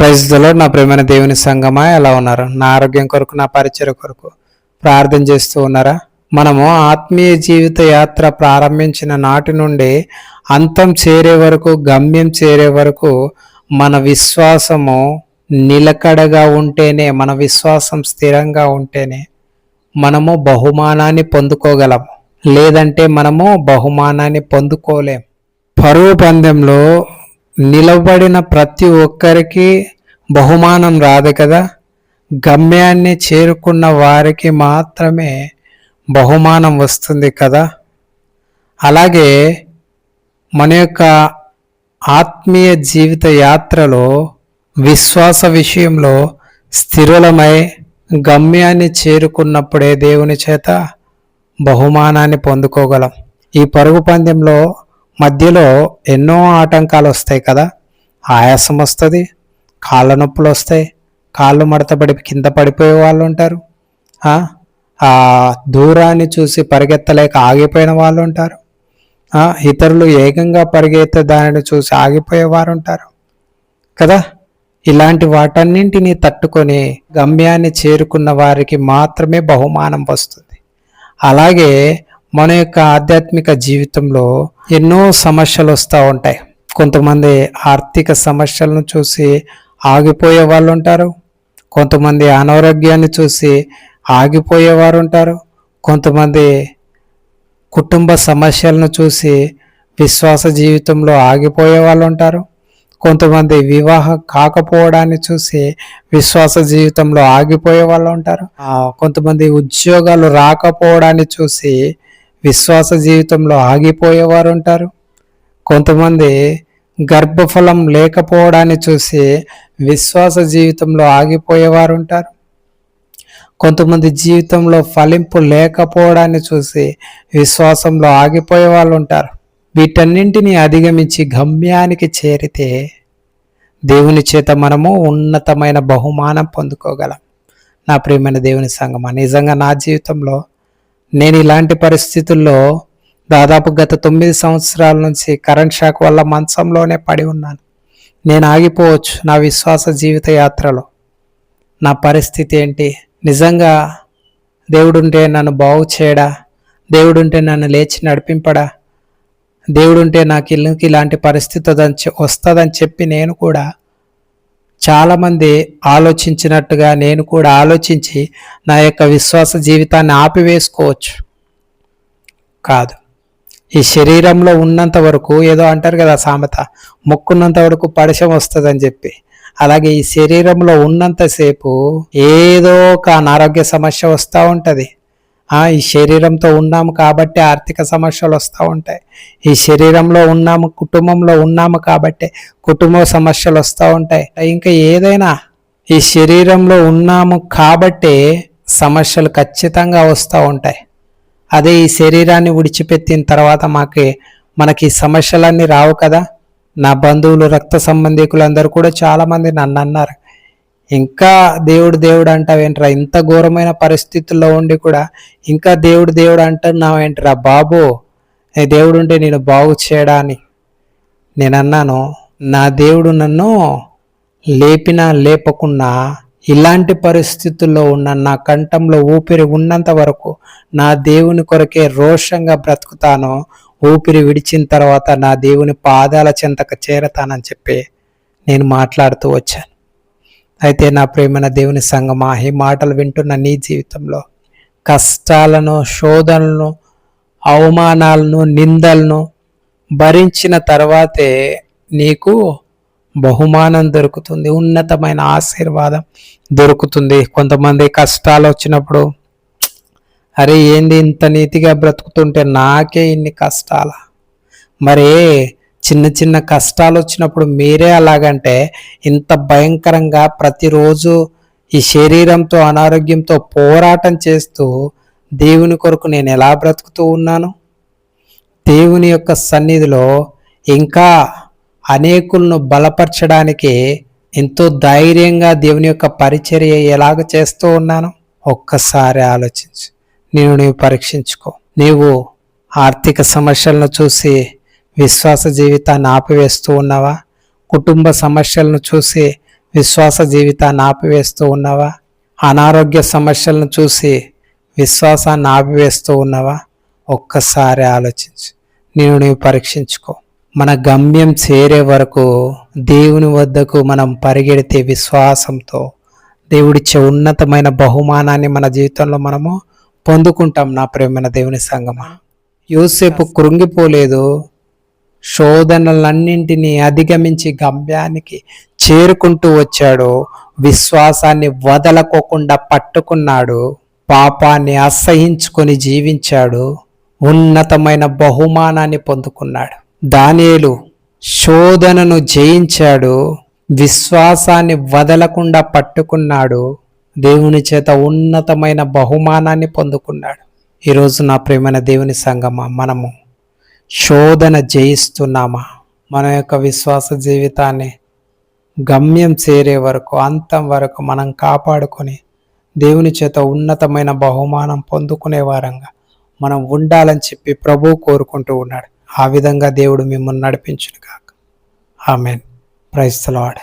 Praise the lord. నా ప్రియమైన దేవుని సంగమా, ఎలా ఉన్నారు? నా ఆరోగ్యం కొరకు, నా పరిచర్య కొరకు ప్రార్థన చేస్తూ ఉన్నారా? మనము ఆత్మీయ జీవిత యాత్ర ప్రారంభించిన నాటి నుండి అంతం చేరే వరకు, గమ్యం చేరే వరకు మన విశ్వాసము నిలకడగా ఉంటేనే, మన విశ్వాసం స్థిరంగా ఉంటేనే మనము బహుమానాన్ని పొందుకోగలము. లేదంటే మనము బహుమానాన్ని పొందుకోలేం. పరుగు పందెంలో నిలబడిన ప్రతి ఒక్కరికి బహుమానం రాదు కదా. గమ్యాన్ని చేరుకున్న వారికి మాత్రమే బహుమానం వస్తుంది కదా. అలాగే మన యొక్క ఆత్మీయ జీవిత యాత్రలో విశ్వాస విషయంలో స్థిరులమై గమ్యాన్ని చేరుకున్నప్పుడే దేవుని చేత బహుమానాన్ని పొందుకోగలం. ఈ పరుగు పందెంలో మధ్యలో ఎన్నో ఆటంకాలు వస్తాయి కదా. ఆయాసం వస్తుంది, కాళ్ళ నొప్పులు వస్తాయి, కాళ్ళు మడతపడి కింద పడిపోయే వాళ్ళు ఉంటారు, ఆ దూరాన్ని చూసి పరిగెత్తలేక ఆగిపోయిన వాళ్ళు ఉంటారు, ఇతరులు ఏకంగా పరిగెత్తే దానిని చూసి ఆగిపోయేవారు ఉంటారు కదా. ఇలాంటి వాటన్నింటినీ తట్టుకొని గమ్యాన్ని చేరుకున్న వారికి మాత్రమే బహుమానం వస్తుంది. అలాగే మన యొక్క ఆధ్యాత్మిక జీవితంలో ఎన్నో సమస్యలు వస్తూ ఉంటాయి. కొంతమంది ఆర్థిక సమస్యలను చూసి ఆగిపోయే వాళ్ళు ఉంటారు, కొంతమంది అనారోగ్యాన్ని చూసి ఆగిపోయేవారు ఉంటారు, కొంతమంది కుటుంబ సమస్యలను చూసి విశ్వాస జీవితంలో ఆగిపోయే వాళ్ళు ఉంటారు, కొంతమంది వివాహం కాకపోవడాన్ని చూసి విశ్వాస జీవితంలో ఆగిపోయే వాళ్ళు ఉంటారు, కొంతమంది ఉద్యోగాలు రాకపోవడాన్ని చూసి విశ్వాస జీవితంలో ఆగిపోయేవారు ఉంటారు, కొంతమంది గర్భఫలం లేకపోవడాన్ని చూసి విశ్వాస జీవితంలో ఆగిపోయేవారు ఉంటారు, కొంతమంది జీవితంలో ఫలింపు లేకపోవడాన్ని చూసి విశ్వాసంలో ఆగిపోయే వాళ్ళు ఉంటారు. వీటన్నింటినీ అధిగమించి గమ్యానికి చేరితే దేవుని చేత మనము ఉన్నతమైన బహుమానం పొందుకోగలం. నా ప్రియమైన దేవుని సంగమా, నిజంగా నా జీవితంలో నేను ఇలాంటి పరిస్థితుల్లో దాదాపు గత 9 సంవత్సరాల నుంచి కరెంట్ షాక్ వల్ల మంచంలోనే పడి ఉన్నాను. నేను ఆగిపోవచ్చు నా విశ్వాస జీవిత యాత్రలో. నా పరిస్థితి ఏంటి? నిజంగా దేవుడుంటే నన్ను బాగు చేయడా? దేవుడుంటే నన్ను లేచి నడిపింపడా? దేవుడుంటే నాకు ఇల్లుకి ఇలాంటి పరిస్థితి వస్తుందని చెప్పి నేను కూడా చాలామంది ఆలోచించినట్టుగా నేను కూడా ఆలోచించి నా యొక్క విశ్వాస జీవితాన్ని ఆపివేసుకోవచ్చు. కాదు, ఈ శరీరంలో ఉన్నంత వరకు, ఏదో అంటారు కదా సామెత, మొక్కున్నంత వరకు పడిశం వస్తుందని చెప్పి, అలాగే ఈ శరీరంలో ఉన్నంతసేపు ఏదో ఒక అనారోగ్య సమస్య వస్తూ ఉంటుంది. ఈ శరీరంతో ఉన్నాము కాబట్టి ఆర్థిక సమస్యలు వస్తూ ఉంటాయి. ఈ శరీరంలో ఉన్నాము, కుటుంబంలో ఉన్నాము కాబట్టి కుటుంబ సమస్యలు వస్తూ ఉంటాయి. ఇంకా ఏదైనా ఈ శరీరంలో ఉన్నాము కాబట్టి సమస్యలు ఖచ్చితంగా వస్తూ ఉంటాయి. అదే ఈ శరీరాన్ని విడిచిపెట్టిన తర్వాత మనకి సమస్యలన్నీ రావు కదా. నా బంధువులు, రక్త సంబంధికులు అందరూ కూడా చాలామంది నన్ను అన్నారు, ఇంకా దేవుడు దేవుడు అంటావేంట్రా, ఇంత ఘోరమైన పరిస్థితుల్లో ఉండి కూడా ఇంకా దేవుడు దేవుడు అంటున్నావేంట్రా బాబు, దేవుడు ఉంటే నేను బాగు చేయడా అని. నేను అన్నాను, నా దేవుడు నన్ను లేపినా లేపకున్నా ఇలాంటి పరిస్థితుల్లో ఉన్న నా కంఠంలో ఊపిరి ఉన్నంత వరకు నా దేవుని కొరకే రోషంగా బ్రతుకుతాను. ఊపిరి విడిచిన తర్వాత నా దేవుని పాదాల చెంతకు చేరతానని చెప్పి నేను మాట్లాడుతూ వచ్చాను. అయితే నా ప్రియమైన దేవుని సంగమా, ఈ మాటలు వింటున్న నీ జీవితంలో కష్టాలను, శోధనలను, అవమానాలను, నిందలను భరించిన తర్వాతే నీకు బహుమానం దొరుకుతుంది, ఉన్నతమైన ఆశీర్వాదం దొరుకుతుంది. కొంతమంది కష్టాలు వచ్చినప్పుడు, అరే ఏంది ఇంత నీతిగా బ్రతుకుతుంటే నాకే ఇన్ని కష్టాలా? మరే చిన్న చిన్న కష్టాలు వచ్చినప్పుడు మీరే అలాగంటే ఇంత భయంకరంగా ప్రతిరోజు ఈ శరీరంతో, అనారోగ్యంతో పోరాటం చేస్తూ దేవుని కొరకు నేను ఎలా బ్రతుకుతూ ఉన్నాను? దేవుని యొక్క సన్నిధిలో ఇంకా అనేకులను బలపరచడానికి ఎంతో ధైర్యంగా దేవుని యొక్క పరిచర్య ఎలాగ చేస్తూ ఉన్నాను? ఒక్కసారి ఆలోచించు, నీవు పరీక్షించుకో. నీవు ఆర్థిక సమస్యలను చూసి విశ్వాస జీవితాన్ని ఆపివేస్తూ ఉన్నావా? కుటుంబ సమస్యలను చూసి విశ్వాస జీవితాన్ని ఆపివేస్తూ ఉన్నావా? అనారోగ్య సమస్యలను చూసి విశ్వాసాన్ని ఆపివేస్తూ ఉన్నావా? ఒక్కసారి ఆలోచించు, నీవు పరీక్షించుకో. మన గమ్యం చేరే వరకు దేవుని వద్దకు మనం పరిగెడితే విశ్వాసంతో దేవుడిచ్చే ఉన్నతమైన బహుమానాన్ని మన జీవితంలో మనము పొందుకుంటాం. నా ప్రియమైన దేవుని సంగమా, యోసేపు కృంగిపోలేదు. శోధనలన్నింటినీ అధిగమించి గమ్యానికి చేరుకుంటూ వచ్చాడు. విశ్వాసాన్ని వదలకోకుండా పట్టుకున్నాడు. పాపాన్ని అసహించుకొని జీవించాడు. ఉన్నతమైన బహుమానాన్ని పొందుకున్నాడు. దానియేలు శోధనను జయించాడు. విశ్వాసాన్ని వదలకుండా పట్టుకున్నాడు. దేవుని చేత ఉన్నతమైన బహుమానాన్ని పొందుకున్నాడు. ఈరోజు నా ప్రియమైన దేవుని సంగమా, మనము శోధన జయిస్తున్నామా? మన యొక్క విశ్వాస జీవితాన్ని గమ్యం చేరే వరకు, అంతం వరకు మనం కాపాడుకొని దేవుని చేత ఉన్నతమైన బహుమానం పొందుకునే వారంగా మనం ఉండాలని చెప్పి ప్రభువు కోరుకుంటూ ఉన్నాడు. ఆ విధంగా దేవుడు మిమ్మల్ని నడిపించును గాక. ఆమేన్. Praise the lord.